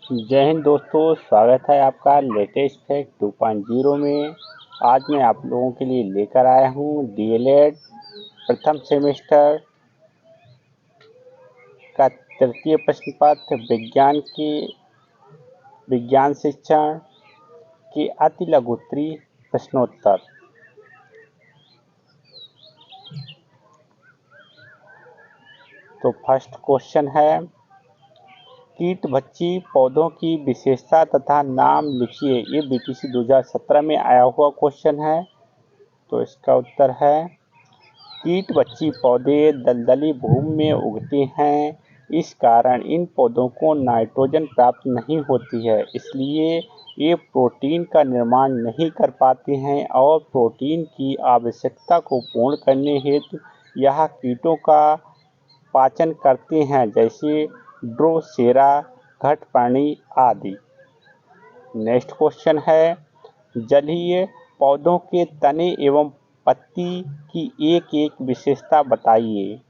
जय हिंद दोस्तों, स्वागत है आपका लेटेस्ट फैक्ट 2.0 में। आज मैं आप लोगों के लिए लेकर आया हूँ डीएलएड प्रथम सेमेस्टर का तृतीय प्रश्न पत्र विज्ञान शिक्षण के अति लघुत्तरीय प्रश्नोत्तर। तो फर्स्ट क्वेश्चन है, कीटभक्षी पौधों की विशेषता तथा नाम लिखिए। ये बीटीसी 2017 में आया हुआ क्वेश्चन है। तो इसका उत्तर है, कीटभक्षी पौधे दलदली भूमि में उगते हैं। इस कारण इन पौधों को नाइट्रोजन प्राप्त नहीं होती है, इसलिए ये प्रोटीन का निर्माण नहीं कर पाते हैं और प्रोटीन की आवश्यकता को पूर्ण करने हेतु यह कीटों का पाचन करते हैं, जैसे ड्रोसेरा, घटपर्णी आदि। नेक्स्ट क्वेश्चन है, जलीय पौधों के तने एवं पत्ती की एक एक विशेषता बताइए।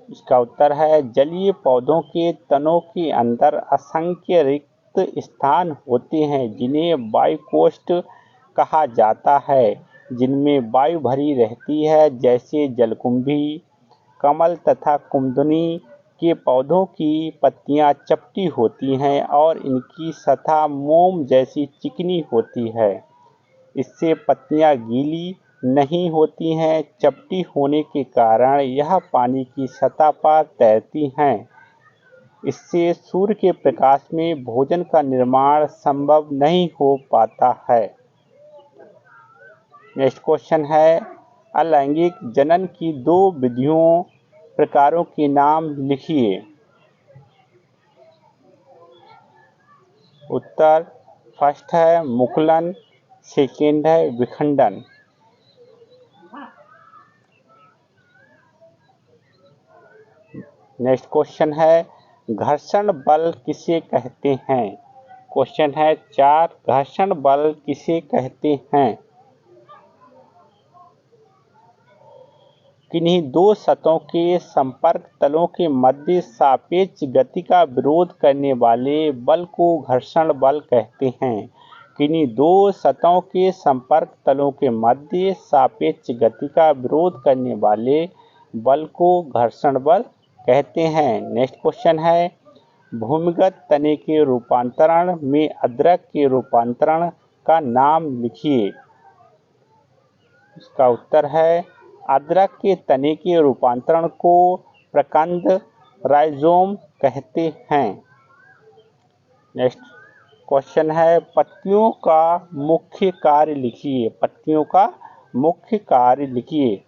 इसका उत्तर है, जलीय पौधों के तनों के अंदर असंख्य रिक्त स्थान होते हैं, जिन्हें बायोकोस्ट कहा जाता है, जिनमें वायु भरी रहती है, जैसे जलकुंभी, कमल तथा कुमुदिनी के पौधों की पत्तियां चपटी होती हैं और इनकी सतह मोम जैसी चिकनी होती है। इससे पत्तियां गीली नहीं होती हैं। चपटी होने के कारण यह पानी की सतह पर तैरती हैं। इससे सूर्य के प्रकाश में भोजन का निर्माण संभव नहीं हो पाता है। नेक्स्ट क्वेश्चन है, अलैंगिक जनन की दो प्रकारों के नाम लिखिए। उत्तर, फर्स्ट है मुकुलन, सेकेंड है विखंडन। नेक्स्ट क्वेश्चन है, घर्षण बल किसे कहते हैं। क्वेश्चन है 4, घर्षण बल किसे कहते हैं। किन्हीं दो सतहों के संपर्क तलों के मध्य सापेक्ष गति का विरोध करने वाले बल को घर्षण बल कहते हैं। किन्हीं दो सतहों के संपर्क तलों के मध्य सापेक्ष गति का विरोध करने वाले बल को घर्षण बल कहते हैं। नेक्स्ट क्वेश्चन है, भूमिगत तने के रूपांतरण में अदरक के रूपांतरण का नाम लिखिए। इसका उत्तर है, अदरक के तने के रूपांतरण को प्रकंद राइजोम कहते हैं। नेक्स्ट क्वेश्चन है, पत्तियों का मुख्य कार्य लिखिए। पत्तियों का मुख्य कार्य लिखिए।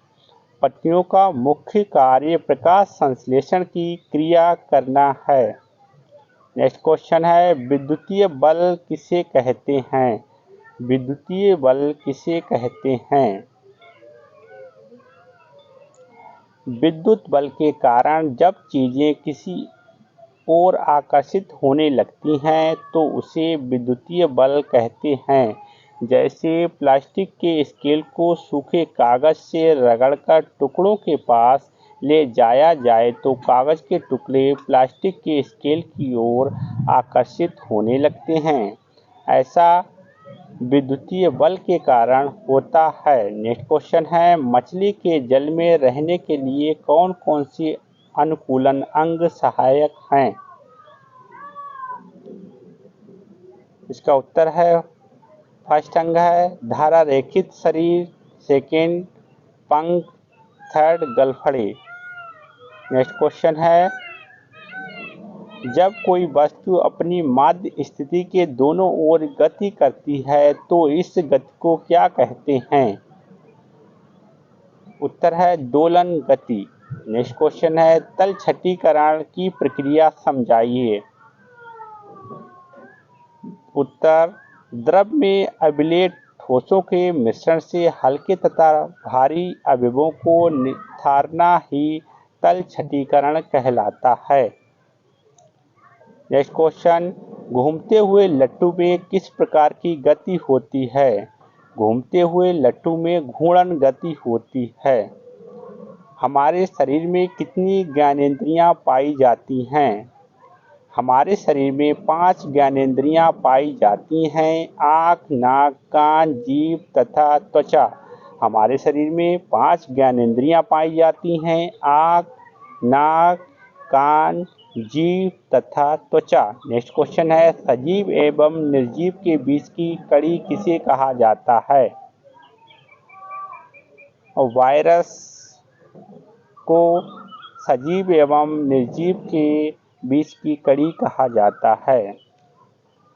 पत्तियों का मुख्य कार्य प्रकाश संश्लेषण की क्रिया करना है। नेक्स्ट क्वेश्चन है, विद्युतीय बल किसे कहते हैं। विद्युतीय बल किसे कहते हैं। विद्युत बल के कारण जब चीजें किसी ओर आकर्षित होने लगती हैं तो उसे विद्युतीय बल कहते हैं। जैसे प्लास्टिक के स्केल को सूखे कागज से रगड़कर टुकड़ों के पास ले जाया जाए तो कागज के टुकड़े प्लास्टिक के स्केल की ओर आकर्षित होने लगते हैं। ऐसा विद्युतीय बल के कारण होता है। नेक्स्ट क्वेश्चन है, मछली के जल में रहने के लिए कौन कौन सी अनुकूलन अंग सहायक हैं। इसका उत्तर है, फर्स्ट अंग है धारा रेखित शरीर, सेकेंड पंख, थर्ड गलफड़े। नेक्स्ट क्वेश्चन है, जब कोई वस्तु अपनी माध्य स्थिति के दोनों ओर गति करती है तो इस गति को क्या कहते हैं। उत्तर है दोलन गति। नेक्स्ट क्वेश्चन है, तलछटीकरण की प्रक्रिया समझाइए। उत्तर, द्रव में अम्लीय ठोसों के मिश्रण से हल्के तथा भारी अवयवों को निथारना ही तलछटीकरण कहलाता है। नेक्स्ट क्वेश्चन, घूमते हुए लट्टू में किस प्रकार की गति होती है। घूमते हुए लट्टू में घूर्णन गति होती है। हमारे शरीर में कितनी ज्ञानेंद्रियां पाई जाती हैं? हमारे शरीर में 5 ज्ञानेंद्रियां पाई जाती हैं: आँख, नाक, कान, जीभ तथा त्वचा। हमारे शरीर में 5 ज्ञानेंद्रियां पाई जाती हैं: आँख, नाक, कान, जीभ तथा त्वचा। नेक्स्ट क्वेश्चन है, सजीव एवं निर्जीव के बीच की कड़ी किसे कहा जाता है? वायरस को सजीव एवं निर्जीव के बीच की कड़ी कहा जाता है।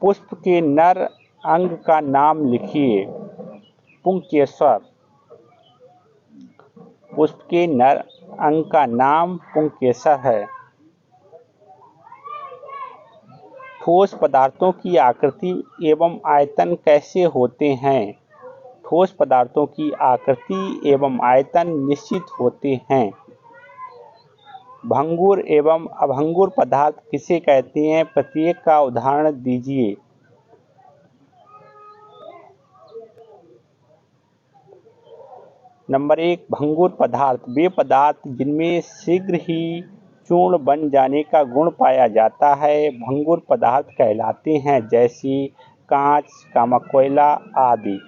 पुष्प के नर अंग का नाम लिखिए। पुंकेसर। पुष्प के नर अंग का नाम पुंकेसर है। ठोस पदार्थों की आकृति एवं आयतन कैसे होते हैं? ठोस पदार्थों की आकृति एवं आयतन निश्चित होते हैं। भंगुर एवं अभंगुर पदार्थ किसे कहते हैं? प्रत्येक का उदाहरण दीजिए। नंबर 1, भंगुर पदार्थ वे पदार्थ जिनमें शीघ्र ही चूर्ण बन जाने का गुण पाया जाता है, भंगुर पदार्थ कहलाते हैं, जैसे कांच, कोयला आदि।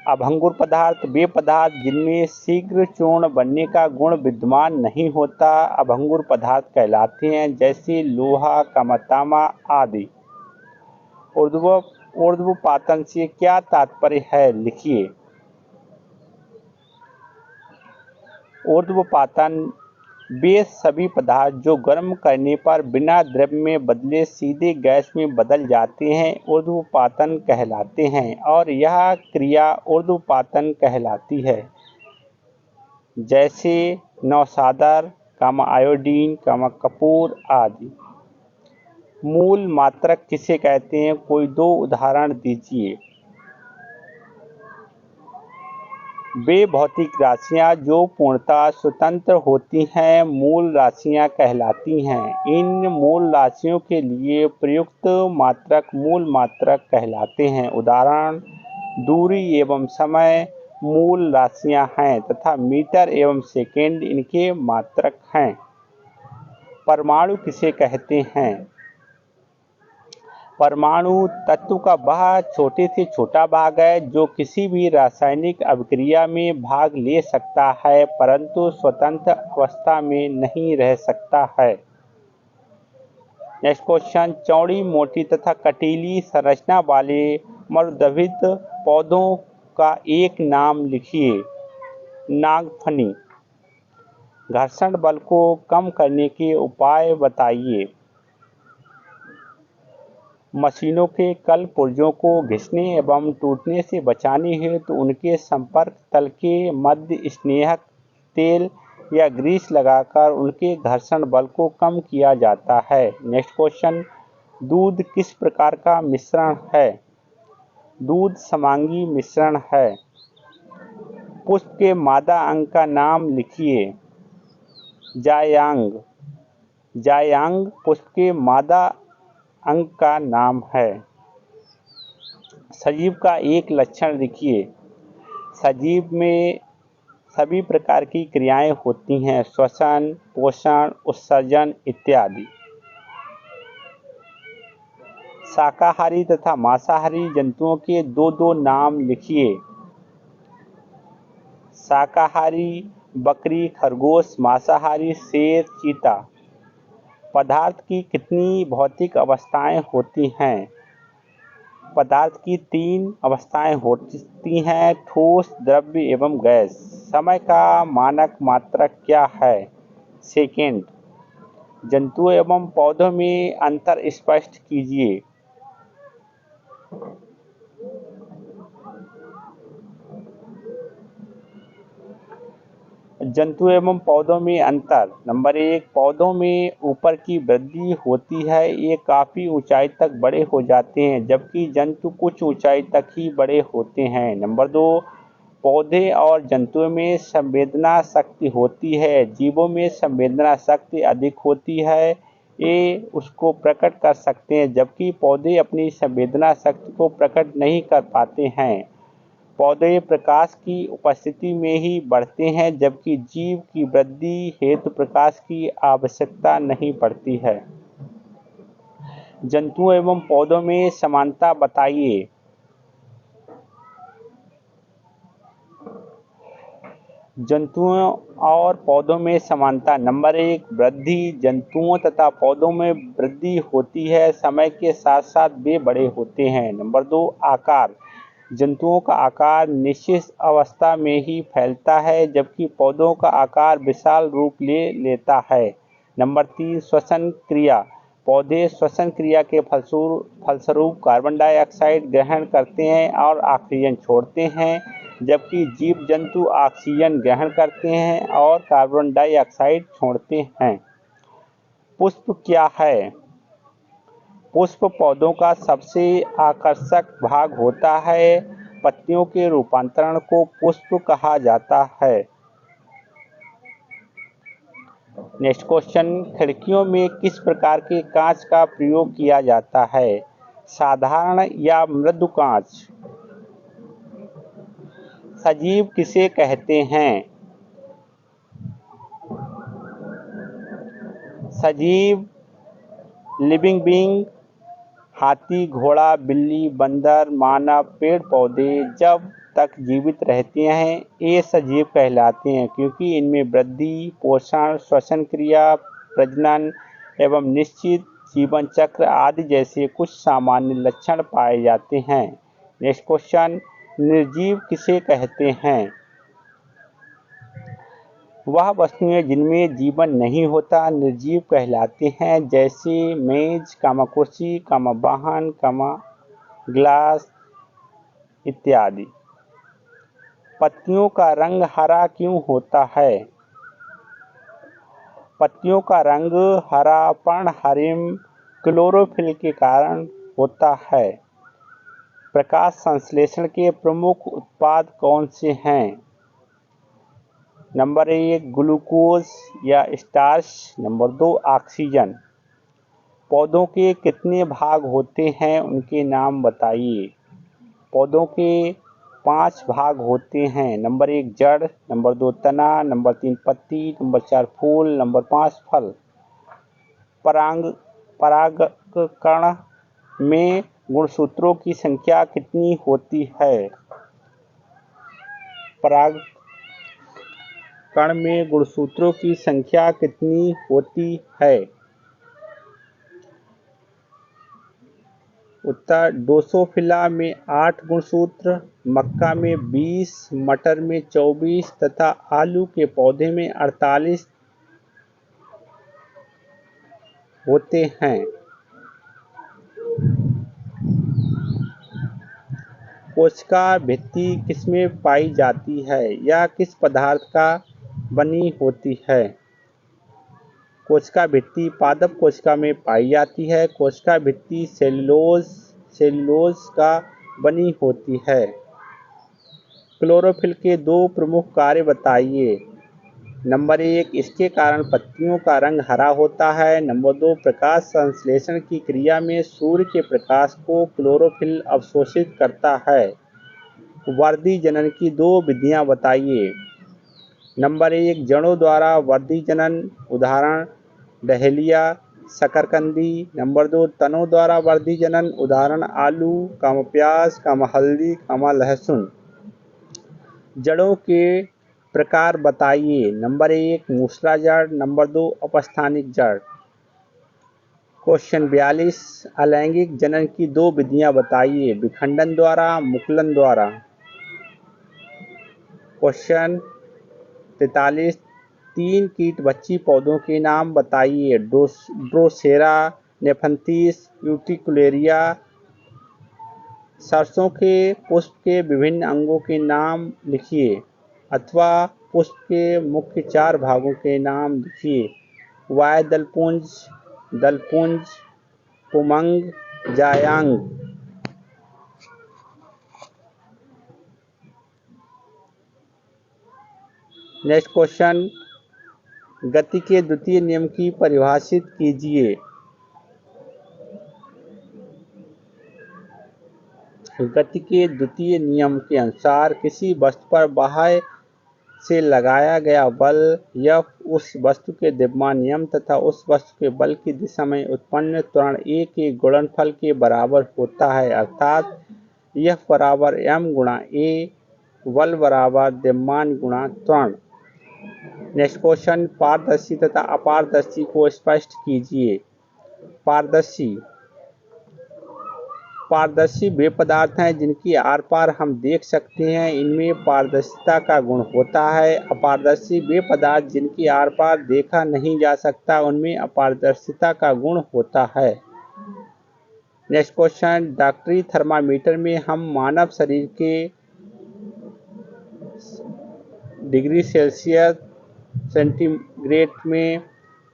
अभंगुर पदार्थ वे पदार्थ जिनमें शीघ्र चूर्ण बनने का गुण विद्यमान नहीं होता, अभंगुर पदार्थ कहलाते हैं, जैसे लोहा, तांबा आदि। ऊर्ध्वपातन से क्या तात्पर्य है? लिखिए। ऊर्ध्वपातन वे सभी पदार्थ जो गर्म करने पर बिना द्रव्य में बदले सीधे गैस में बदल जाते हैं, ऊर्ध्वपातन कहलाते हैं, और यह क्रिया ऊर्ध्वपातन कहलाती है, जैसे नौशादर, आयोडीन, कपूर आदि। मूल मात्रक किसे कहते हैं? कोई 2 उदाहरण दीजिए। वे भौतिक राशियां जो पूर्णतः स्वतंत्र होती हैं, मूल राशियां कहलाती हैं। इन मूल राशियों के लिए प्रयुक्त मात्रक मूल मात्रक कहलाते हैं। उदाहरण, दूरी एवं समय मूल राशियां हैं तथा मीटर एवं सेकेंड इनके मात्रक हैं। परमाणु किसे कहते हैं? परमाणु तत्व का वह छोटे से छोटा भाग है जो किसी भी रासायनिक अभिक्रिया में भाग ले सकता है, परंतु स्वतंत्र अवस्था में नहीं रह सकता है। नेक्स्ट क्वेश्चन, चौड़ी, मोटी तथा कटीली संरचना वाले मरुद्भिद पौधों का एक नाम लिखिए। नागफनी। घर्षण बल को कम करने के उपाय बताइए। मशीनों के कल पुर्जों को घिसने एवं टूटने से बचाने हेतु उनके संपर्क तल के मध्य स्नेहक तेल या ग्रीस लगाकर उनके घर्षण बल को कम किया जाता है। नेक्स्ट क्वेश्चन, दूध किस प्रकार का मिश्रण है? दूध समांगी मिश्रण है। पुष्प के मादा अंग का नाम लिखिए। जायांग। जायांग पुष्प के मादा अंग का नाम है। सजीव का एक लक्षण लिखिए। सजीव में सभी प्रकार की क्रियाएं होती हैं: श्वसन, पोषण, उत्सर्जन इत्यादि। शाकाहारी तथा मांसाहारी जंतुओं के 2 नाम लिखिए। शाकाहारी बकरी, खरगोश, मांसाहारी शेर, चीता। पदार्थ की कितनी भौतिक अवस्थाएं होती हैं? पदार्थ की 3 अवस्थाएं होती हैं: ठोस, द्रव्य एवं गैस। समय का मानक मात्रक क्या है? सेकेंड। जंतुओं एवं पौधों में अंतर स्पष्ट कीजिए। जंतु एवं पौधों में अंतर। नंबर 1, पौधों में ऊपर की वृद्धि होती है, ये काफ़ी ऊंचाई तक बड़े हो जाते हैं, जबकि जंतु कुछ ऊंचाई तक ही बड़े होते हैं। नंबर 2, पौधे और जंतुओं में संवेदना शक्ति होती है, जीवों में संवेदना शक्ति अधिक होती है, ये उसको प्रकट कर सकते हैं, जबकि पौधे अपनी संवेदना शक्ति को प्रकट नहीं कर पाते हैं। पौधे प्रकाश की उपस्थिति में ही बढ़ते हैं, जबकि जीव की वृद्धि हेतु प्रकाश की आवश्यकता नहीं पड़ती है। जंतुओं एवं पौधों में समानता बताइए। जंतुओं और पौधों में समानता। नंबर 1, वृद्धि। जंतुओं तथा पौधों में वृद्धि होती है, समय के साथ साथ वे बड़े होते हैं। नंबर 2, आकार। जंतुओं का आकार निश्चित अवस्था में ही फैलता है, जबकि पौधों का आकार विशाल रूप ले लेता है। नंबर 3, श्वसन क्रिया। पौधे श्वसन क्रिया के फलस्वरूप कार्बन डाइऑक्साइड ग्रहण करते हैं और ऑक्सीजन छोड़ते हैं, जबकि जीव जंतु ऑक्सीजन ग्रहण करते हैं और कार्बन डाइऑक्साइड छोड़ते हैं। पुष्प क्या है? पुष्प पौधों का सबसे आकर्षक भाग होता है। पत्तियों के रूपांतरण को पुष्प कहा जाता है। नेक्स्ट क्वेश्चन, खिड़कियों में किस प्रकार के कांच का प्रयोग किया जाता है? साधारण या मृदु कांच? सजीव किसे कहते हैं? सजीव लिविंग बीइंग, हाथी, घोड़ा, बिल्ली, बंदर, मानव, पेड़ पौधे जब तक जीवित रहते हैं ये सजीव कहलाते हैं, क्योंकि इनमें वृद्धि, पोषण, श्वसन क्रिया, प्रजनन एवं निश्चित जीवन चक्र आदि जैसे कुछ सामान्य लक्षण पाए जाते हैं। नेक्स्ट क्वेश्चन, निर्जीव किसे कहते हैं? वह वस्तुएं जिनमें जीवन नहीं होता निर्जीव कहलाते हैं, जैसे मेज, कुर्सी, वाहन, ग्लास इत्यादि। पत्तियों का रंग हरा क्यों होता है? पत्तियों का रंग हरा पर्णहरित क्लोरोफिल के कारण होता है। प्रकाश संश्लेषण के प्रमुख उत्पाद कौन से हैं? नंबर 1, ग्लूकोज या स्टार्च। Number 2, oxygen. पौधों के कितने भाग होते हैं, उनके नाम बताइए। पौधों के 5 भाग होते हैं। नंबर 1, जड़। नंबर 2, तना। नंबर 3, पत्ती। नंबर 4, फूल। नंबर 5, फल। परागकण में गुणसूत्रों की संख्या कितनी होती है? परागकण में गुणसूत्रों की संख्या कितनी होती है? उत्तर, ड्रोसोफिला में 8 गुणसूत्र, मक्का में 20, मटर में 24 तथा आलू के पौधे में 48 होते हैं। कोशिका भित्ति किसमें पाई जाती है या किस पदार्थ का बनी होती है? कोशिका भित्ति पादप कोशिका में पाई जाती है। कोशिका भित्ति सेलुलोज का बनी होती है। क्लोरोफिल के 2 प्रमुख कार्य बताइए। नंबर 1, इसके कारण पत्तियों का रंग हरा होता है। नंबर 2, प्रकाश संश्लेषण की क्रिया में सूर्य के प्रकाश को क्लोरोफिल अवशोषित करता है। वर्दी जनन की 2 विधियां बताइए। नंबर 1, जड़ों द्वारा वर्दी जनन, उदाहरण डहेलिया, शकरकंदी। नंबर 2, तनों द्वारा वर्दी जनन, उदाहरण आलू, प्याज, हल्दी, लहसुन। जड़ों के प्रकार बताइए। नंबर 1, मूसला जड़। नंबर 2, अपस्थानिक जड़। क्वेश्चन 42, अलैंगिक जनन की 2 विधियां बताइए। विखंडन द्वारा, मुकुलन द्वारा। क्वेश्चन 43, 3 कीट बच्ची पौधों के नाम बताइए। ड्रोसेरा, नेफंथिस, यूटिकुलेरिया। सरसों के पुष्प के विभिन्न अंगों के नाम लिखिए अथवा पुष्प के मुख्य 4 भागों के नाम लिखिए। वाय दलपुंज, दलपुंज, पुमंग, जायांग। नेक्स्ट क्वेश्चन, गति के द्वितीय नियम की परिभाषित कीजिए। गति के द्वितीय नियम के अनुसार किसी वस्तु पर बाह्य से लगाया गया बल F उस वस्तु के द्रव्यमान नियम तथा उस वस्तु के बल की दिशा में उत्पन्न त्वरण A के गुणनफल के बराबर होता है, अर्थात F बराबर m गुणा A, बल बराबर द्रव्यमान गुणा त्वरण। नेक्स्ट क्वेश्चन, पारदर्शी तथा अपारदर्शी को स्पष्ट कीजिए। पारदर्शी वे पदार्थ हैं जिनकी आर पार हम देख सकते हैं, इनमें पारदर्शिता का गुण होता है। अपारदर्शी वे पदार्थ जिनकी आर पार देखा नहीं जा सकता, उनमें अपारदर्शिता का गुण होता है। नेक्स्ट क्वेश्चन, डॉक्टरी थर्मामीटर में हम मानव शरीर के डिग्री सेल्सियस सेंटीग्रेड में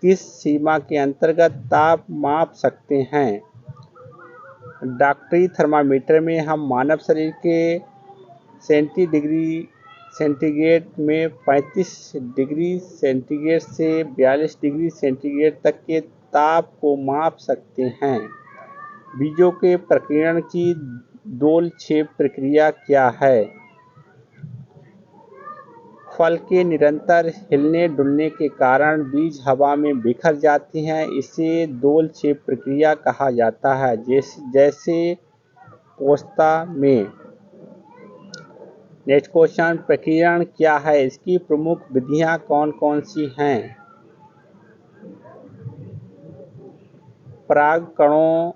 किस सीमा के अंतर्गत ताप माप सकते हैं? डॉक्टरी थर्मामीटर में हम मानव शरीर के डिग्री सेंटीग्रेड में 35 डिग्री सेंटीग्रेड से 42 डिग्री सेंटीग्रेड तक के ताप को माप सकते हैं। बीजों के प्रकीर्णन की दोल-छेद प्रक्रिया क्या है? फल के निरंतर हिलने डुलने के कारण बीज हवा में बिखर जाते हैं, इसे दोल-छेद प्रक्रिया कहा जाता है, जैसे पोस्ता में। नेक्स्ट क्वेश्चन, प्रकीर्णन क्या है? इसकी प्रमुख विधियां कौन कौन सी हैं? परागकणों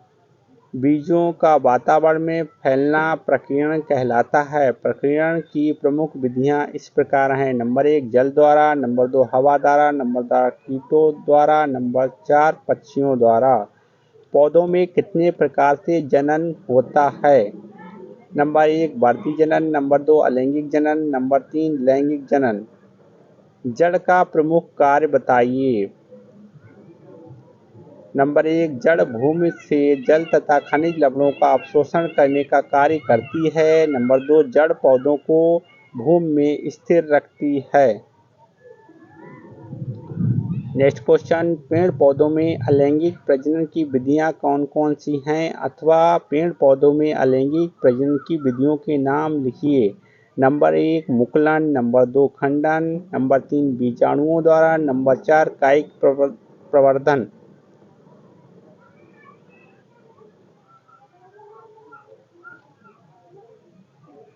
बीजों का वातावरण में फैलना प्रकीर्णन कहलाता है। प्रकीर्णन की प्रमुख विधियां इस प्रकार हैं। नंबर 1 जल द्वारा, नंबर 2 हवा द्वारा, नंबर 3 कीटों द्वारा, नंबर 4 पक्षियों द्वारा। पौधों में कितने प्रकार से जनन होता है? नंबर 1 बढ़ती जनन, नंबर 2 अलैंगिक जनन, नंबर 3 लैंगिक जनन। जड़ का प्रमुख कार्य बताइए। नंबर 1 जड़ भूमि से जल तथा खनिज लवणों का अवशोषण करने का कार्य करती है। नंबर 2 जड़ पौधों को भूमि में स्थिर रखती है। नेक्स्ट क्वेश्चन, पेड़ पौधों में अलैंगिक प्रजनन की विधियां कौन कौन सी हैं, अथवा पेड़ पौधों में अलैंगिक प्रजनन की विधियों के नाम लिखिए। नंबर 1 मुकुलन, नंबर 2 खंडन, नंबर 3 बीजाणुओं द्वारा, नंबर 4 कायिक प्रवर्धन।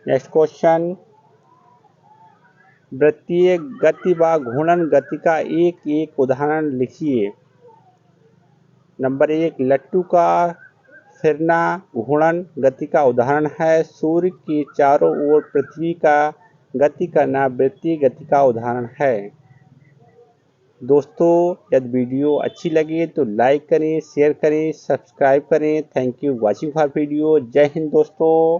नेक्स्ट क्वेश्चन, वृत्तीय गति व घूर्णन गति का एक उदाहरण लिखिए। नंबर 1 लट्टू का फिरना घूर्णन गति का उदाहरण है। सूर्य के चारों ओर पृथ्वी का गति करना वृत्तीय गति का उदाहरण है। दोस्तों, यदि वीडियो अच्छी लगे तो लाइक करें, शेयर करें, सब्सक्राइब करें। Thank you watching for video. जय हिंद दोस्तों।